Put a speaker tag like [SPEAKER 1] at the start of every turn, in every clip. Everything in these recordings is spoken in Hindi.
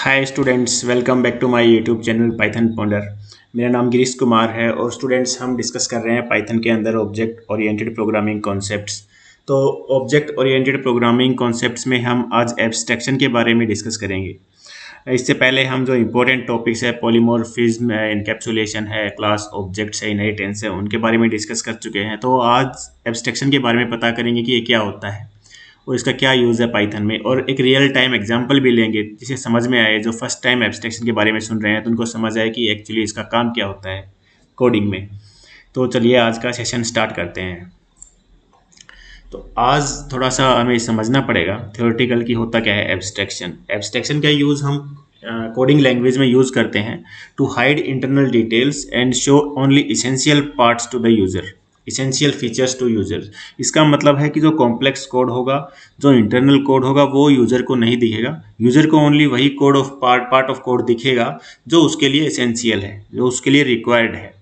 [SPEAKER 1] Hi students, welcome back to my YouTube channel Python Ponder. मेरा नाम गिरीश कुमार है और स्टूडेंट्स हम डिस्कस कर रहे हैं पाइथन के अंदर ऑब्जेक्ट ओरिएंटेड प्रोग्रामिंग कॉन्सेप्ट्स। तो ऑब्जेक्ट ओरिएंटेड प्रोग्रामिंग कॉन्सेप्ट्स में हम आज एब्स्ट्रैक्शन के बारे में डिस्कस करेंगे। इससे पहले हम जो इम्पोर्टेंट टॉपिक्स है पॉलीमॉर्फिज्म है, इनकैप्सुलेशन है, क्लास ऑब्जेक्ट्स है, इनहेरिटेंस है, उनके बारे में डिस्कस कर चुके हैं। तो आज एब्स्ट्रैक्शन के बारे में पता करेंगे कि ये क्या होता है और इसका क्या यूज़ है पाइथन में, और एक रियल टाइम एग्जांपल भी लेंगे जिसे समझ में आए। जो फर्स्ट टाइम एब्स्ट्रैक्शन के बारे में सुन रहे हैं तो उनको समझ आए कि एक्चुअली इसका काम क्या होता है कोडिंग में। तो चलिए आज का सेशन स्टार्ट करते हैं। तो आज थोड़ा सा हमें समझना पड़ेगा थ्योरेटिकल की होता क्या है एब्स्ट्रैक्शन। एब्स्ट्रैक्शन का यूज़ हम कोडिंग लैंग्वेज में यूज़ करते हैं to hide internal details and show only essential parts to the user, essential features to user. इसका मतलब है कि जो कॉम्प्लेक्स कोड होगा, जो इंटरनल कोड होगा, वो यूजर को नहीं दिखेगा। यूजर को ओनली वही code of part of code दिखेगा जो उसके लिए एसेंशियल है, जो उसके लिए रिक्वायर्ड है।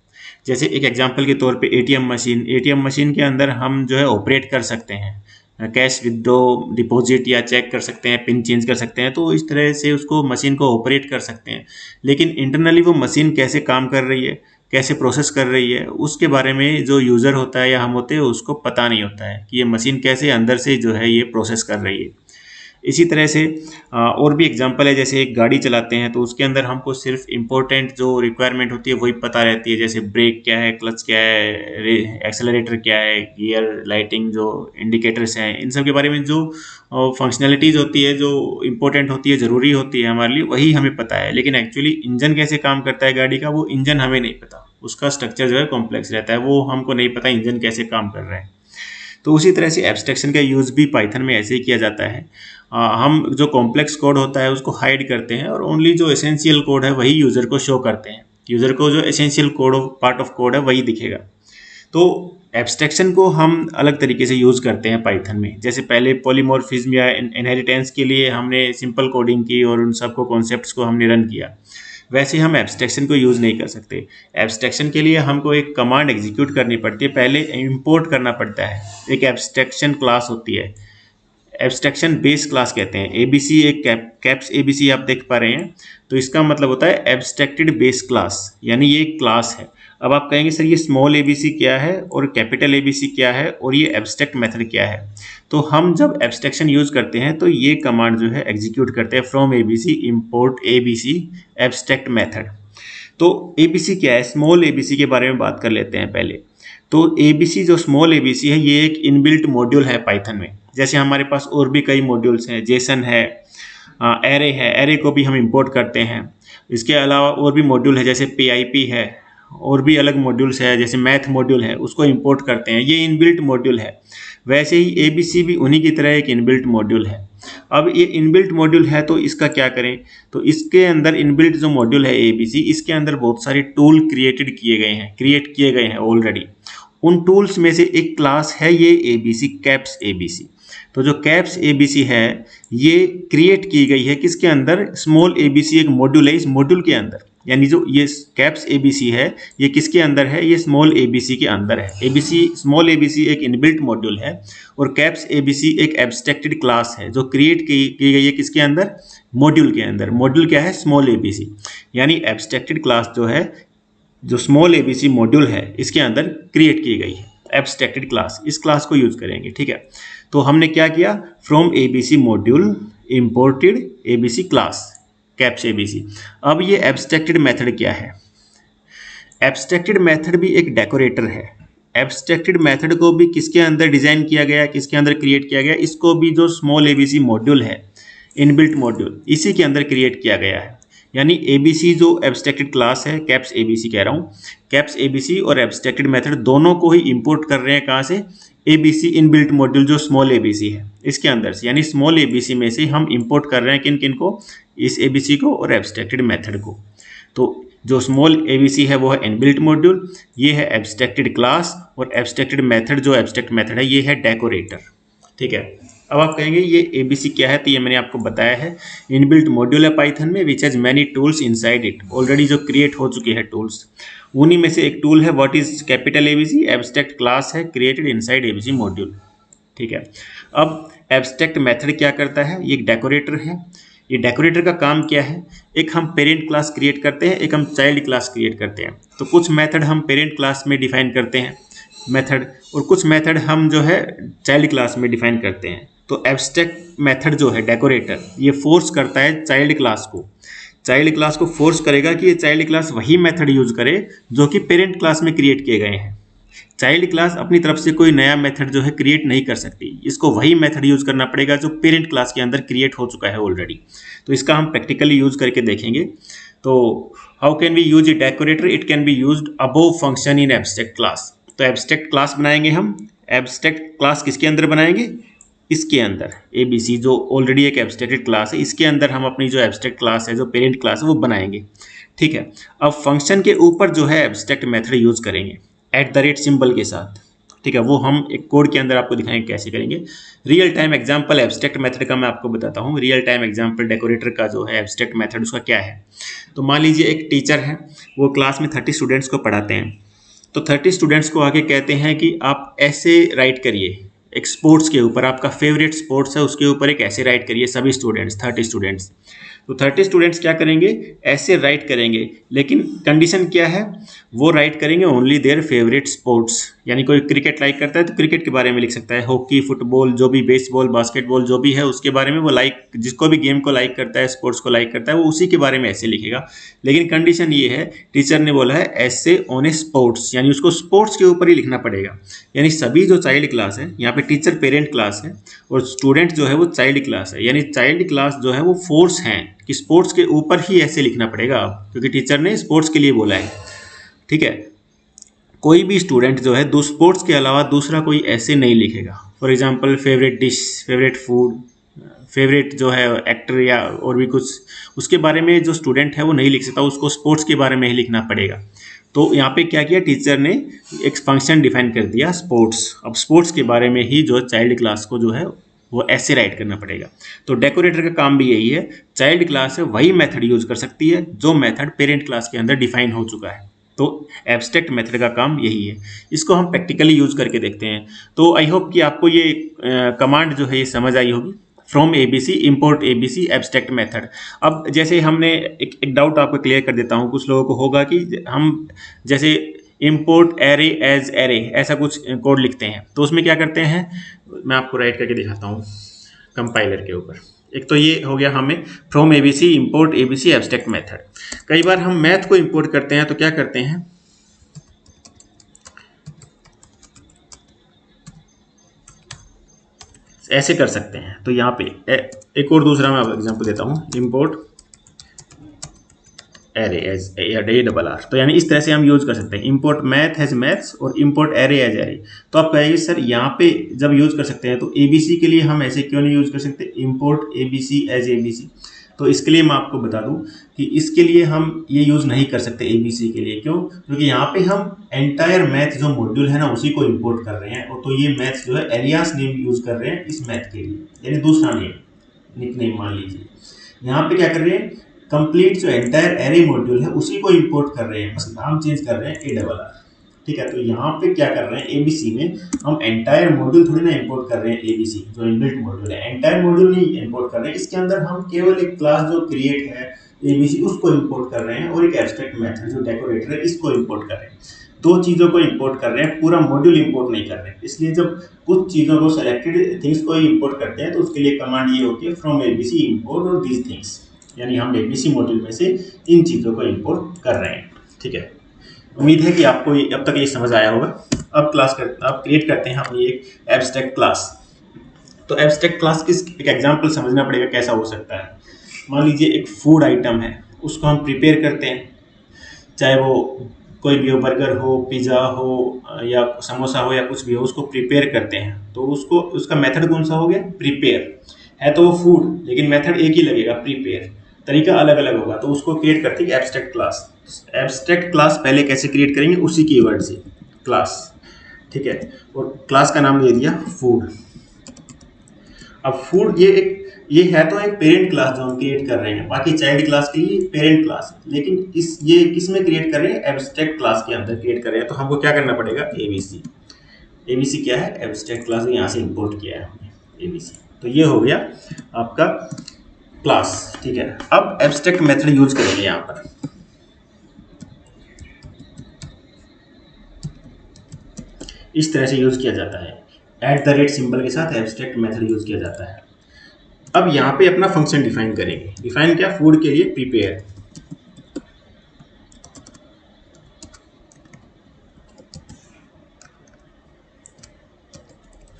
[SPEAKER 1] जैसे एक एग्जांपल के तौर पे एटीएम मशीन के अंदर हम जो है ऑपरेट कर सकते हैं, कैश विदड्रॉ, डिपॉजिट या चेक कर सकते हैं, पिन चेंज कर सकते हैं। तो इस तरह से उसको मशीन को ऑपरेट कर सकते हैं। लेकिन इंटरनली वो मशीन कैसे काम कर रही है, कैसे प्रोसेस कर रही है, उसके बारे में जो यूज़र होता है या हम होते हैं उसको पता नहीं होता है कि ये मशीन कैसे अंदर से जो है ये प्रोसेस कर रही है। इसी तरह से और भी एग्जांपल है। जैसे एक गाड़ी चलाते हैं तो उसके अंदर हमको सिर्फ इम्पोर्टेंट जो रिक्वायरमेंट होती है वही पता रहती है। जैसे ब्रेक क्या है, क्लच क्या है, एक्सेलरेटर क्या है, गियर, लाइटिंग, जो इंडिकेटर्स हैं, इन सब के बारे में जो फंक्शनैलिटीज़ होती है, जो इम्पोर्टेंट होती है, ज़रूरी होती है हमारे लिए, वही हमें पता है। लेकिन एक्चुअली इंजन कैसे काम करता है गाड़ी का, वो इंजन हमें नहीं पता। उसका स्ट्रक्चर जो है कॉम्प्लेक्स रहता है, वो हमको नहीं पता इंजन कैसे काम कर रहा है। तो उसी तरह से एब्स्ट्रैक्शन का यूज़ भी पाइथन में ऐसे ही किया जाता है। हम जो कॉम्प्लेक्स कोड होता है उसको हाइड करते हैं और ओनली जो एसेंशियल कोड है वही यूज़र को शो करते हैं। यूज़र को जो essential code part of code है वही दिखेगा। तो एब्स्ट्रैक्शन को हम अलग तरीके से यूज़ करते हैं पाइथन में। जैसे पहले पॉलीमॉर्फिज्म या इनहेरिटेंस के लिए हमने सिंपल कोडिंग की और उन सबको कॉन्सेप्ट्स को हमने रन किया, वैसे हम एब्स्ट्रैक्शन को यूज़ नहीं कर सकते। एब्स्ट्रैक्शन के लिए हमको एक कमांड एग्जीक्यूट करनी पड़ती है, पहले इंपोर्ट करना पड़ता है। एक एब्स्ट्रैक्शन क्लास होती है, एब्स्ट्रैक्शन बेस क्लास कहते हैं। एबीसी एक कैप्स एबीसी आप देख पा रहे हैं, तो इसका मतलब होता है एब्स्ट्रैक्टेड बेस क्लास, यानी ये क्लास है। अब आप कहेंगे सर ये स्मॉल एबीसी क्या है और कैपिटल एबीसी क्या है और ये एब्स्ट्रैक्ट मेथड क्या है। तो हम जब एब्स्ट्रैक्शन यूज़ करते हैं तो ये कमांड जो है एग्जीक्यूट करते हैं, from ABC import ABC abstract method. तो एबीसी क्या है, स्मॉल एबीसी के बारे में बात कर लेते हैं पहले। तो एबीसी जो स्मॉल एबीसी है ये एक इनबिल्ट मॉड्यूल है पाइथन में। जैसे हमारे पास और भी कई मॉड्यूल्स हैं, जेसन है, एरे है, एरे को भी हम इंपोर्ट करते हैं। इसके अलावा और भी मॉड्यूल है जैसे पीआईपी है, और भी अलग मॉड्यूल्स है जैसे मैथ मॉड्यूल है, उसको इंपोर्ट करते हैं। ये इनबिल्ट मॉड्यूल है। वैसे ही एबीसी भी उन्हीं की तरह एक इनबिल्ट मॉड्यूल है। अब ये इनबिल्ट मॉड्यूल है तो इसका क्या करें, तो इसके अंदर इनबिल्ट जो मॉड्यूल है एबीसी, इसके अंदर बहुत सारे टूल क्रिएट किए गए हैं ऑलरेडी। उन टूल्स में से एक क्लास है ये एबीसी, कैप्स एबीसी। तो जो कैप्स एबीसी है ये क्रिएट की गई है किसके अंदर, स्मॉल एबीसी एक मॉड्यूल है, इस मॉड्यूल के अंदर। यानी जो ये कैप्स एबीसी है ये किसके अंदर है, ये स्मॉल एबीसी के अंदर है। एबीसी, स्मॉल एबीसी एक इनबिल्ट मॉड्यूल है और कैप्स एबीसी एक एब्स्ट्रैक्टेड क्लास है जो क्रिएट की गई है किसके अंदर, मॉड्यूल के अंदर। मॉड्यूल क्या है, स्मॉल एबीसी। यानी एब्स्ट्रैक्टेड क्लास जो है, जो स्मॉल एबीसी मॉड्यूल है, इसके अंदर क्रिएट की गई है एब्स्ट्रैक्टेड क्लास। इस क्लास को यूज करेंगे, ठीक है। तो हमने क्या किया, from ABC module imported ABC class caps ABC. अब ये एब्स्ट्रैक्टेड मेथड क्या है, एब्स्ट्रैक्टेड मेथड भी एक डेकोरेटर है। एब्स्ट्रैक्टेड मेथड को भी किसके अंदर डिजाइन किया गया, किसके अंदर क्रिएट किया गया, इसको भी जो स्मॉल एबीसी मॉड्यूल है, इनबिल्ट मॉड्यूल, इसी के अंदर क्रिएट किया गया है। यानी एबीसी जो एब्स्ट्रैक्टेड क्लास है, कैप्स एबीसी कह रहा हूँ, कैप्स एबीसी और एब्स्ट्रैक्टेड मेथड दोनों को ही इंपोर्ट कर रहे हैं कहाँ से, एबीसी इनबिल्ट मॉड्यूल जो स्मॉल एबीसी है इसके अंदर से। यानी स्मॉल एबीसी में से हम इंपोर्ट कर रहे हैं किन किन को, इस एबीसी को और एब्स्ट्रैक्टेड मेथड को। तो जो स्मॉल एबीसी है वो है इनबिल्ट मॉड्यूल, ये है एब्स्ट्रैक्टेड क्लास, और एब्स्ट्रैक्टेड मेथड जो एब्स्ट्रैक्ट मेथड है ये है डेकोरेटर, ठीक है। अब आप कहेंगे ये एबीसी क्या है, तो ये मैंने आपको बताया है, इनबिल्ट मॉड्यूल है पाइथन में which has many tools inside it. Already जो क्रिएट हो चुके हैं टूल्स, उन्हीं में से एक टूल है what is capital ABC, abstract class है क्रिएटेड इनसाइड एबीसी मॉड्यूल, ठीक है। अब एब्स्ट्रैक्ट मेथड क्या करता है, ये एक डेकोरेटर है। ये डेकोरेटर का काम क्या है, एक हम पेरेंट क्लास क्रिएट करते हैं, एक हम चाइल्ड क्लास क्रिएट करते हैं। तो कुछ मेथड हम पेरेंट क्लास में डिफाइन करते हैं मेथड, और कुछ मेथड हम जो है चाइल्ड क्लास में डिफाइन करते हैं। तो एब्स्ट्रैक्ट मेथड जो है डेकोरेटर, ये फोर्स करता है चाइल्ड क्लास को फोर्स करेगा कि ये चाइल्ड क्लास वही मेथड यूज करे जो कि पेरेंट क्लास में क्रिएट किए गए हैं। चाइल्ड क्लास अपनी तरफ से कोई नया मेथड जो है क्रिएट नहीं कर सकती, इसको वही मेथड यूज करना पड़ेगा जो पेरेंट क्लास के अंदर क्रिएट हो चुका है ऑलरेडी। तो इसका हम प्रैक्टिकली यूज करके देखेंगे। तो how can we use a decorator, it can be used above function in abstract class. तो एब्स्ट्रैक्ट क्लास बनाएंगे हम, एब्स्ट्रैक्ट क्लास किसके अंदर बनाएंगे, इसके अंदर ABC जो ऑलरेडी एक एब्स्ट्रैक्टेड क्लास है, इसके अंदर हम अपनी जो एब्स्ट्रैक्ट क्लास है, जो पेरेंट क्लास है, वो बनाएंगे। ठीक है, अब फंक्शन के ऊपर जो है एब्स्ट्रैक्ट मेथड यूज करेंगे @ के साथ। ठीक है, वो हम एक कोड के अंदर आपको दिखाएंगे कैसे करेंगे। Real time example abstract method का मैं आपको बताता हूँ। रियल टाइम एग्जांपल डेकोरेटर का जो है एब्स्ट्रैक्ट मेथड, उसका क्या है। तो मान लीजिए एक टीचर है, वो क्लास में 30 स्टूडेंट्स को पढ़ाते हैं। तो 30 स्टूडेंट्स को आके कहते हैं कि आप ऐसे राइट करिए, एक स्पोर्ट्स के ऊपर, आपका फेवरेट स्पोर्ट्स है उसके ऊपर एक ऐसे राइट करिए सभी स्टूडेंट्स, 30 स्टूडेंट्स। तो 30 स्टूडेंट्स क्या करेंगे, ऐसे राइट करेंगे, लेकिन कंडीशन क्या है, वो राइट करेंगे ओनली देयर फेवरेट स्पोर्ट्स। यानी कोई क्रिकेट लाइक करता है तो क्रिकेट के बारे में लिख सकता है, हॉकी, फुटबॉल, जो भी बेसबॉल, बास्केटबॉल जो भी है उसके बारे में वो लाइक, जिसको भी गेम को लाइक करता है, स्पोर्ट्स को लाइक करता है, वो उसी के बारे में ऐसे लिखेगा। लेकिन कंडीशन ये है, टीचर ने बोला है ऐसे ऑन ए स्पोर्ट्स, यानी उसको स्पोर्ट्स के ऊपर ही लिखना पड़ेगा। यानी सभी जो चाइल्ड क्लास है, यहाँ पे टीचर पेरेंट क्लास है और स्टूडेंट जो है वो चाइल्ड क्लास है, यानी चाइल्ड क्लास जो है वो फोर्स है कि स्पोर्ट्स के ऊपर ही ऐसे लिखना पड़ेगा, क्योंकि टीचर ने स्पोर्ट्स के लिए बोला है। ठीक है, कोई भी स्टूडेंट जो है दो स्पोर्ट्स के अलावा दूसरा कोई ऐसे नहीं लिखेगा। For example favourite dish, favourite food, favourite जो है एक्टर या और भी कुछ, उसके बारे में जो स्टूडेंट है वो नहीं लिख सकता, उसको स्पोर्ट्स के बारे में ही लिखना पड़ेगा। तो यहाँ पे क्या किया, टीचर ने एक फंक्शन डिफाइन कर दिया स्पोर्ट्स। अब स्पोर्ट्स के बारे में ही जो चाइल्ड क्लास को जो है वो ऐसे राइट करना पड़ेगा। तो डेकोरेटर का काम भी यही है, चाइल्ड क्लास है वही मेथड यूज कर सकती है जो मेथड पेरेंट क्लास के अंदर डिफाइन हो चुका है। तो एब्स्ट्रैक्ट मेथड का काम यही है। इसको हम प्रैक्टिकली यूज करके देखते हैं। तो आई होप कि आपको ये कमांड जो है ये समझ आई होगी, from ABC import ABC abstract method. अब जैसे हमने एक डाउट आपको क्लियर कर देता हूँ, कुछ लोगों को होगा कि हम जैसे इम्पोर्ट एरे एज एरे ऐसा कुछ कोड लिखते हैं, तो उसमें क्या करते हैं, मैं आपको राइट करके दिखाता हूँ कंपाइलर के ऊपर। एक तो ये हो गया हमें from ABC import ABC abstract method. कई बार हम मैथ को इम्पोर्ट करते हैं तो क्या करते हैं, ऐसे कर सकते हैं। तो यहाँ पे एक और दूसरा मैं एग्जांपल देता हूँ, इम्पोर्ट एरे एज AR। तो यानी इस तरह से हम यूज कर सकते हैं, इम्पोर्ट मैथ एज मैथ्स और इम्पोर्ट एरे एज एरे। तो आप कहेंगे सर यहाँ पे जब यूज कर सकते हैं तो ABC के लिए हम ऐसे क्यों नहीं यूज कर सकते, इम्पोर्ट ABC एज ABC। तो इसके लिए मैं आपको बता दूं कि इसके लिए हम ये यूज नहीं कर सकते ABC के लिए। क्यों, क्योंकि यहाँ पे हम एंटायर मैथ जो मॉड्यूल है ना उसी को इम्पोर्ट कर रहे हैं, और तो ये मैथ जो है एलियास नेम यूज कर रहे हैं इस मैथ के लिए, यानी दूसरा नेम निकनेम मान लीजिए। यहाँ पे क्या कर रहे हैं, कंप्लीट जो एंटायर एरे मॉड्यूल है उसी को इंपोर्ट कर रहे हैं, बस नाम चेंज कर रहे हैं ARR। ठीक है, तो यहाँ पे क्या कर रहे हैं, ABC में हम एंटायर मॉड्यूल थोड़ी ना इंपोर्ट कर रहे हैं, ABC जो इनबिल्ट मॉड्यूल है एंटायर मॉड्यूल नहीं इंपोर्ट कर रहे हैं, इसके अंदर हम केवल एक क्लास जो क्रिएट है ABC उसको इंपोर्ट कर रहे हैं, और एक एब्स्ट्रैक्ट मेथड जो डेकोरेटर है इसको इंपोर्ट कर रहे हैं। दो चीज़ों को इंपोर्ट कर रहे हैं, पूरा मॉड्यूल इंपोर्ट नहीं कर रहे हैं। इसलिए जब कुछ चीज़ों को सेलेक्टेड थिंग्स को इंपोर्ट करते हैं तो उसके लिए कमांड ये होती है फ्रॉम ABC इंपोर्ट और दीज थिंग्स, यानी हम ABC मॉड्यूल में से इन चीज़ों को इंपोर्ट कर रहे हैं। ठीक है, उम्मीद है कि आपको अब तक ये समझ आया होगा। अब क्रिएट करते हैं अपनी एक एब्स्ट्रैक्ट क्लास। तो एब्स्ट्रैक्ट क्लास किस एक एग्जांपल समझना पड़ेगा कैसा हो सकता है। मान लीजिए एक फूड आइटम है, उसको हम प्रिपेयर करते हैं, चाहे वो कोई भी हो, बर्गर हो, पिज़्ज़ा हो या समोसा हो या कुछ भी हो, उसको प्रिपेयर करते हैं। तो उसको उसका मेथड कौन सा हो गया, प्रिपेयर है। तो वो फूड, लेकिन मेथड एक ही लगेगा, प्रिपेयर, तरीका अलग अलग होगा। तो उसको क्रिएट करते हैं एब्स्ट्रैक्ट क्लास। एब्स्ट्रैक्ट क्लास पहले कैसे क्रिएट करेंगे, उसी कीवर्ड से क्लास। ठीक है, और क्लास का नाम दे दिया फूड। अब फूड ये है तो एक पेरेंट क्लास जो हम क्रिएट कर रहे हैं, बाकी चाइल्ड क्लास के लिए पेरेंट क्लास, लेकिन ये किस में क्रिएट कर रहे हैं, एब्स्ट्रैक्ट क्लास के अंदर क्रिएट कर रहे हैं। तो हमको क्या करना पड़ेगा, ABC क्या है, एब्स्ट्रैक्ट क्लास, यहाँ से इंपोर्ट किया है हमने ABC। तो ये हो गया आपका क्लास, ठीक है। अब एब्स्ट्रैक्ट मेथड यूज करेंगे यहाँ पर। इस तरह से यूज किया जाता है, एट द रेट सिंबल के साथ एब्स्ट्रैक्ट मेथड यूज किया जाता है। अब यहाँ पे अपना फंक्शन डिफाइन करेंगे। डिफाइन क्या? फूड के लिए प्रिपेयर।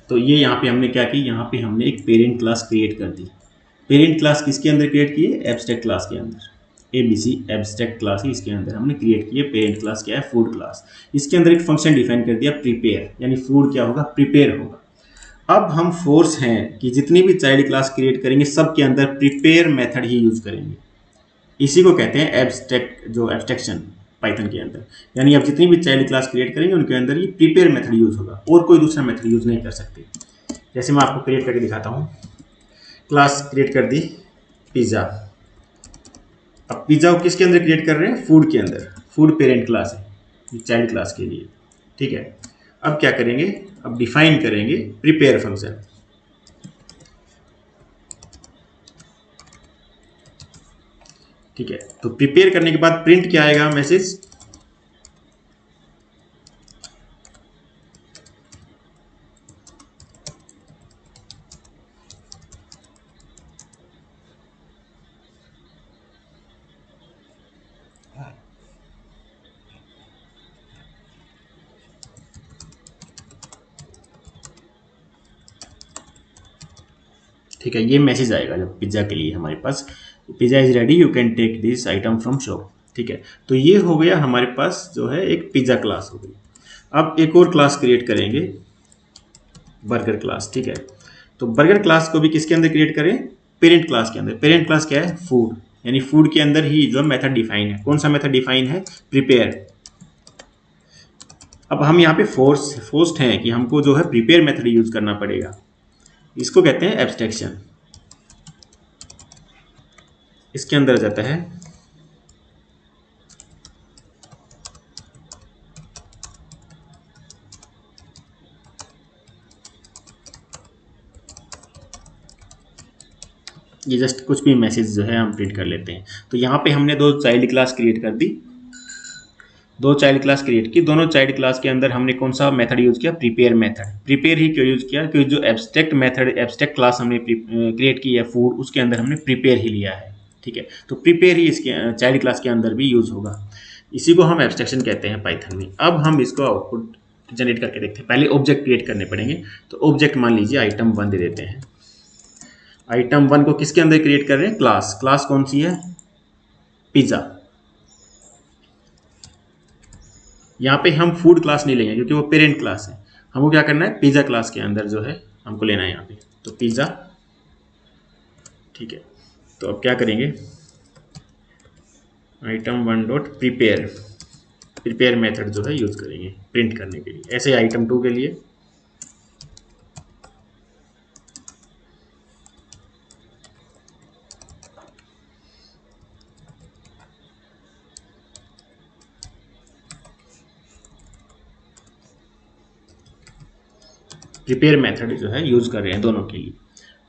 [SPEAKER 1] तो ये यहाँ पे हमने क्या की, यहाँ पे हमने एक पेरेंट क्लास क्रिएट कर दी। पेरेंट क्लास किसके अंदर क्रिएट की है? एब्स्ट्रैक्ट क्लास के अंदर। ABC एब्स्ट्रैक्ट क्लास है, इसके अंदर हमने क्रिएट की है पेरेंट क्लास। क्या है? Food class. इसके अंदर एक फंक्शन डिफाइन कर दिया प्रिपेयर, यानी फूड क्या होगा? प्रिपेयर होगा। अब हम फोर्स हैं कि जितनी भी चाइल्ड क्लास क्रिएट करेंगे सब के अंदर प्रिपेयर मेथड ही यूज करेंगे। इसी को कहते हैं एब्स्ट्रैक्ट, जो एब्स्ट्रैक्शन पाइथन के अंदर। यानी आप जितनी भी चाइल्ड क्लास क्रिएट करेंगे उनके अंदर ये प्रिपेयर मेथड यूज होगा, और कोई दूसरा मेथड यूज नहीं कर सकते। जैसे मैं आपको क्रिएट करके दिखाता हूँ। क्लास क्रिएट कर दी पिज़्ज़ा। अब पिज़्ज़ा को किसके अंदर क्रिएट कर रहे हैं? फूड के अंदर। फूड पेरेंट क्लास है चाइल्ड क्लास के लिए, ठीक है। अब क्या करेंगे? अब डिफाइन करेंगे प्रिपेयर फंक्शन। ठीक है, तो प्रिपेयर करने के बाद प्रिंट क्या आएगा? मैसेज। ठीक है, ये मैसेज आएगा जब पिज्ज़ा के लिए हमारे पास, pizza is ready, you can take this item from shop. ठीक है, तो ये हो गया हमारे पास जो है एक पिज़्ज़ा क्लास हो गई। अब एक और क्लास क्रिएट करेंगे, बर्गर क्लास। ठीक है, तो बर्गर क्लास को भी किसके अंदर क्रिएट करें? पेरेंट क्लास के अंदर। पेरेंट क्लास क्या है? फूड, यानी फूड के अंदर ही जो मेथड डिफाइन है। कौन सा मेथड डिफाइन है? प्रिपेयर। अब हम यहाँ पे फोर्स्ड हैं कि हमको जो है प्रिपेयर मेथड यूज करना पड़ेगा। इसको कहते हैं एब्स्ट्रैक्शन। इसके अंदर आ जाता है ये, जस्ट कुछ भी मैसेज जो है हम प्रिंट कर लेते हैं। तो यहाँ पे हमने दो चाइल्ड क्लास क्रिएट कर दी, दो चाइल्ड क्लास क्रिएट की। दोनों चाइल्ड क्लास के अंदर हमने कौन सा मेथड यूज किया? Prepare method. प्रिपेयर ही क्यों यूज किया? क्योंकि जो एब्स्ट्रैक्ट मेथड, एब्स्ट्रैक्ट क्लास हमने क्रिएट की है फूड, उसके अंदर हमने प्रिपेयर ही लिया है। ठीक है, तो प्रिपेयर ही इसके चाइल्ड क्लास के अंदर भी यूज होगा। इसी को हम एब्स्ट्रैक्शन कहते हैं पाइथन में। अब हम इसको आउटपुट जनरेट करके देखते हैं। पहले ऑब्जेक्ट क्रिएट करने पड़ेंगे। तो ऑब्जेक्ट मान लीजिए आइटम 1 दे देते हैं। आइटम 1 को किसके अंदर क्रिएट कर रहे हैं? क्लास। क्लास कौन सी है? पिज्ज़ा। यहाँ पे हम फूड क्लास नहीं लेंगे क्योंकि वो पेरेंट क्लास है। हमको क्या करना है? पिज़्ज़ा क्लास के अंदर जो है हमको लेना है यहाँ पे, तो पिज़्ज़ा। ठीक है, तो अब क्या करेंगे? Item 1 dot prepare, prepare method जो है यूज करेंगे प्रिंट करने के लिए। ऐसे आइटम 2 के लिए प्रिपेयर मेथड जो है यूज कर रहे हैं दोनों के लिए।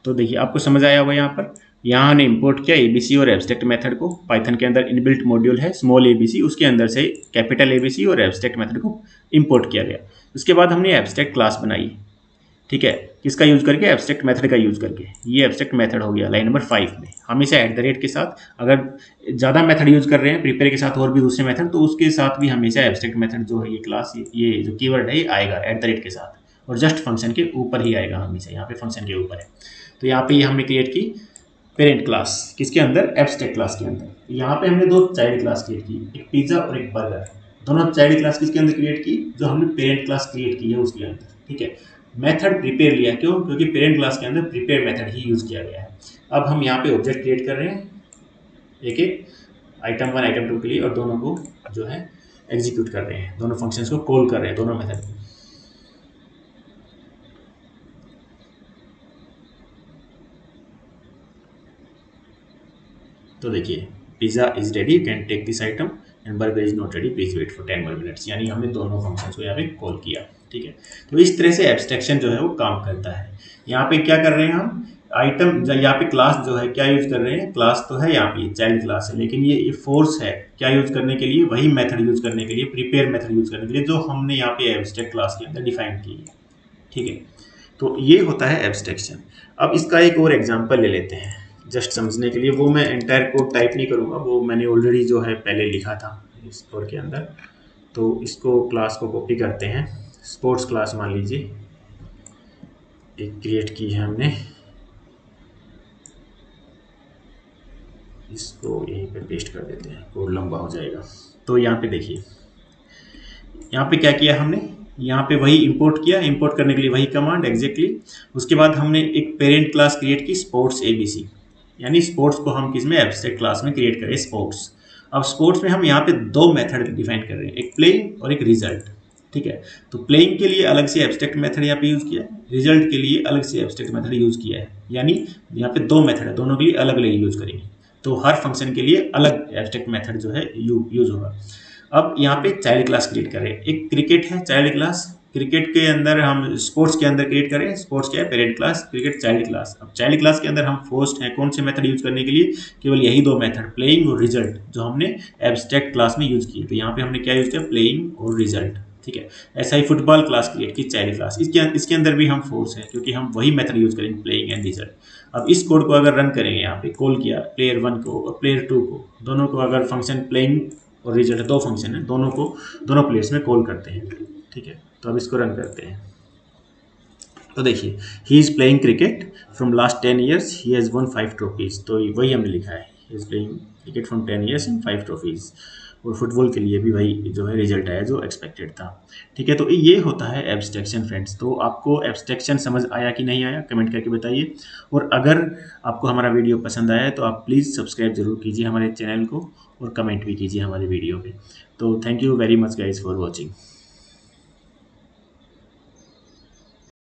[SPEAKER 1] तो देखिए आपको समझ आया होगा। यहाँ पर यहाँ हमने इंपोर्ट किया एबीसी और एब्स्ट्रैक्ट मेथड को। पाइथन के अंदर इनबिल्ट मॉड्यूल है स्मॉल एबीसी, उसके अंदर से कैपिटल एबीसी और एब्स्ट्रैक्ट मेथड को इंपोर्ट किया गया। उसके बाद हमने एब्स्ट्रैक्ट क्लास बनाई। ठीक है, किसका यूज करके? एब्स्ट्रैक्ट मेथड का यूज करके। ये एब्स्ट्रैक्ट मेथड हो गया लाइन नंबर 5 में। हमेशा एट द रेट के साथ, अगर ज़्यादा मेथड यूज कर रहे हैं प्रिपेयर के साथ और भी दूसरे मेथड, तो उसके साथ भी हमेशा एब्स्ट्रैक्ट मेथड जो है ये क्लास, ये जो कीवर्ड है ये आएगा एट द रेट के साथ, और जस्ट फंक्शन के ऊपर ही आएगा हमेशा। यहाँ पे फंक्शन के ऊपर है। तो यहाँ पे ये हमने क्रिएट की पेरेंट क्लास किसके अंदर? एब्स्ट्रैक्ट क्लास के अंदर। यहाँ पे हमने दो चाइल्ड क्लास क्रिएट की, एक पिज्जा और एक बर्गर। दोनों चाइल्ड क्लास किसके अंदर क्रिएट की? जो हमने पेरेंट क्लास क्रिएट की है उसके अंदर। ठीक है, मेथड प्रिपेयर लिया, क्यों? क्योंकि पेरेंट क्लास के अंदर प्रिपेयर मेथड ही यूज किया गया है। अब हम यहाँ पे ऑब्जेक्ट क्रिएट कर रहे हैं एक एक, आइटम 1 आइटम 2 के लिए, और दोनों को जो है एग्जीक्यूट कर रहे हैं, दोनों फंक्शंस को कॉल कर रहे हैं, दोनों मेथड को। तो देखिए, pizza is ready, you can take this item, and burger is not ready, please wait for 10 more minutes. यानी हमने दोनों फंक्शंस को यहाँ पे कॉल किया। ठीक है, तो इस तरह से एब्स्ट्रैक्शन जो है वो काम करता है। यहाँ पे क्या कर रहे हैं हम? आइटम यहाँ पे क्लास जो है क्या यूज कर रहे हैं, क्लास तो है यहाँ पे चाइल्ड क्लास है, लेकिन ये फोर्स है क्या यूज करने के लिए, वही मेथड यूज करने के लिए, प्रिपेयर मेथड यूज करने के लिए जो हमने यहाँ पे एब्स्ट्रैक्ट क्लास के अंदर डिफाइन की है। ठीक है, तो ये होता है एब्स्ट्रैक्शन। अब इसका एक और एग्जांपल ले लेते हैं जस्ट समझने के लिए। वो मैं एंटायर कोड टाइप नहीं करूँगा, वो मैंने ऑलरेडी जो है पहले लिखा था इस कोड के अंदर। तो इसको क्लास को कॉपी करते हैं, स्पोर्ट्स क्लास मान लीजिए एक क्रिएट की है हमने, इसको यहीं पे पेस्ट कर देते हैं, कोड लंबा हो जाएगा। तो यहाँ पे देखिए, यहाँ पे क्या किया हमने, यहाँ पे वही इंपोर्ट किया, इंपोर्ट करने के लिए वही कमांड एग्जैक्टली। उसके बाद हमने एक पेरेंट क्लास क्रिएट की स्पोर्ट्स एबीसी, यानी स्पोर्ट्स को हम किस में, एब्स्ट्रैक्ट क्लास में क्रिएट करें स्पोर्ट्स। अब स्पोर्ट्स में हम यहाँ पे दो मेथड डिफाइन कर रहे हैं, एक प्लेइंग और एक रिजल्ट। ठीक है, तो प्लेइंग के लिए अलग से एब्स्ट्रैक्ट मेथड यहाँ पे यूज किया है, रिजल्ट के लिए अलग से एब्स्ट्रैक्ट मेथड यूज किया है, यानी यहाँ पे दो मेथड है, दोनों के लिए अलग अलग यूज करेंगे। तो हर फंक्शन के लिए अलग एब्स्ट्रैक्ट मेथड जो है यूज होगा। अब यहाँ पे चाइल्ड क्लास क्रिएट करें, एक क्रिकेट है चाइल्ड क्लास, क्रिकेट के अंदर हम स्पोर्ट्स के अंदर क्रिएट करें, स्पोर्ट्स क्या है, parent class, cricket child class. अब चाइल्ड क्लास के अंदर हम फोर्स्ड हैं कौन से मेथड यूज करने के लिए, केवल यही दो मेथड, प्लेइंग और रिजल्ट, जो हमने एब्स्ट्रैक्ट क्लास में यूज किए। तो यहाँ पे हमने क्या यूज किया, प्लेइंग और रिजल्ट। ठीक है, ऐसा ही फुटबॉल क्लास क्रिएट की चाइल्ड क्लास, इसके अंदर भी हम फोर्स है क्योंकि हम वही मेथड यूज करेंगे, प्लेइंग एंड रिजल्ट। अब इस कोड को अगर रन करेंगे, यहाँ पे कॉल किया प्लेयर 1 को और प्लेयर 2 को, दोनों को अगर फंक्शन प्लेइंग और रिजल्ट दो फंक्शन है, दोनों को दोनों प्लेयर्स में कॉल करते हैं। ठीक है, तो अब इसको रन करते हैं। तो देखिए, he is playing cricket from last 10 years, he has one 5 trophies. तो वही हमने लिखा है, he is playing cricket from 10 years and 5 trophies. और फुटबॉल के लिए भी वही जो है रिजल्ट आया जो एक्सपेक्टेड था। ठीक है, तो ये होता है एब्स्ट्रैक्शन फ्रेंड्स। तो आपको एब्स्ट्रैक्शन समझ आया कि नहीं आया, कमेंट करके बताइए। और अगर आपको हमारा वीडियो पसंद आया है तो आप प्लीज़ सब्सक्राइब जरूर कीजिए हमारे चैनल को और कमेंट भी कीजिए हमारे वीडियो पे। तो thank you very much guys for watching.